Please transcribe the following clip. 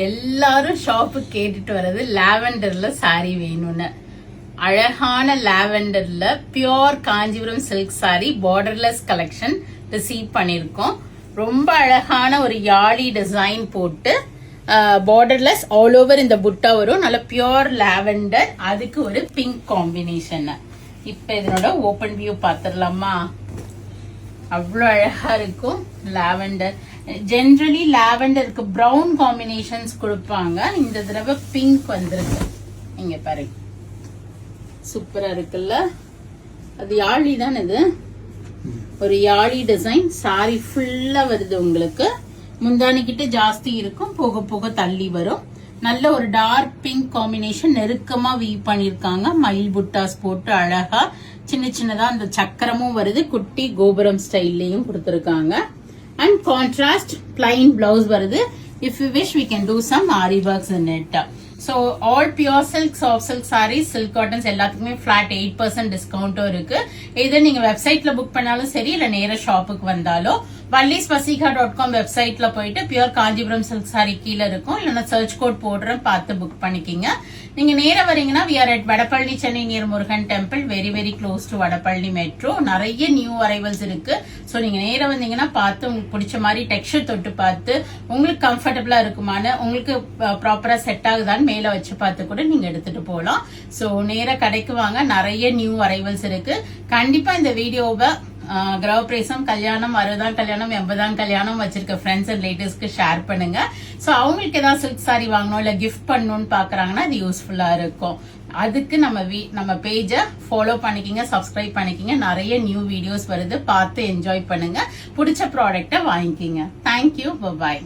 எல்லாரும் ஷாப்பு கேட்டுட்டு வர்றது லாவெண்டர்ல சாரி வேணும்னு. அழகான லாவெண்டர்ல pure Kanchipuram silk sari borderless collection receive பண்ணிருக்கோம். ரொம்ப அழகான ஒரு யாழி டிசைன் போட்டு பார்டர்லெஸ் ஆல் ஓவர் இந்த புட்டா வரும். நல்ல பியோர் லாவெண்டர், அதுக்கு ஒரு பிங்க் காம்பினேஷன். இப்ப இதனோட ஓபன் வியூ பாத்துடலாமா? அவ்வளோ அழகா இருக்கும் லாவெண்டர். ஜென்ரலி லாவெண்டருக்கு பிரவுன் காம்பினேஷன்ஸ் கொடுப்பாங்க. இந்த தடவை பிங்க் வந்திருக்கு. இங்க பாருங்க, சூப்பரா இருக்குல்ல. அது யாழி தான், இது ஒரு யாழி டிசைன். சாரி ஃபுல்லா வருது உங்களுக்கு. முந்தானி கிட்ட ஜாஸ்தி இருக்கும், போக போக தள்ளி வரும். நல்ல ஒரு டார்க் பிங்க் காம்பினேஷன் நெருக்கமா வீவ் பண்ணிருக்காங்க. மயில் புட்டாஸ் போட்டு அழகா சின்ன சின்னதா அந்த சக்கரமும் வருது. குட்டி கோபுரம் ஸ்டைல்லையும் கொடுத்திருக்காங்க. அண்ட் கான்ட்ராஸ்ட் பிளைன் பிளவுஸ் வருது. If you wish we can do some aari works in it. So all pure silk, soft silk sarees, silk cottons எல்லாத்துக்குமே flat 8% டிஸ்கவுண்டும் இருக்கு. இதை நீங்க வெப்சைட்ல புக் பண்ணாலும் சரி, இல்ல நேர ஷாப்புக்கு வந்தாலும் vallisvasika.com வெப்சைட்ல போயிட்டு பியூர் காஞ்சிபுரம் சில்க் சாரி கீழே இருக்கும். இல்லைன்னா சர்ச் கோட் போடுறேன், பார்த்து புக் பண்ணிக்கிங்க. நீங்க நேர வரீங்கன்னா we are at Vadapalani Chennai near Murugan temple, very very close to Vadapalani metro. நிறைய நியூ அரைவல்ஸ் இருக்கு. ஸோ நீங்க நேர வந்தீங்கன்னா பார்த்து உங்களுக்கு பிடிச்ச மாதிரி டெக்ஸ்சர் தொட்டு பார்த்து உங்களுக்கு கம்ஃபர்டபுளா இருக்குமான்னு, உங்களுக்கு ப்ராப்பரா செட் ஆகுதான்னு மேல வச்சு பார்த்து கூட நீங்க எடுத்துட்டு போகலாம். ஸோ நேர கடைக்கு வாங்க, நிறைய நியூ அரைவல்ஸ் இருக்கு. கண்டிப்பா இந்த வீடியோவை கிரகப்பிரவேசம், கல்யாணம், 60ஆம் கல்யாணம், 80ஆம் கல்யாணம் வச்சிருக்க ஃப்ரெண்ட்ஸ் அண்ட் ரிலேட்டிவ்ஸ்க்கு ஷேர் பண்ணுங்க. ஸோ அவங்களுக்கு ஏதாவது சில்க் சாரி வாங்கணும் இல்ல கிஃப்ட் பண்ணணும்னு பாக்குறாங்கன்னா இது யூஸ்ஃபுல்லா இருக்கும். அதுக்கு நம்ம பேஜை ஃபாலோ பண்ணிக்கிங்க, சப்ஸ்கிரைப் பண்ணிக்கிங்க. நிறைய நியூ வீடியோஸ் வருது, பார்த்து என்ஜாய் பண்ணுங்க. பிடிச்ச ப்ராடக்டை வாங்கிக்கிங்க. தேங்க்யூ, பாய்.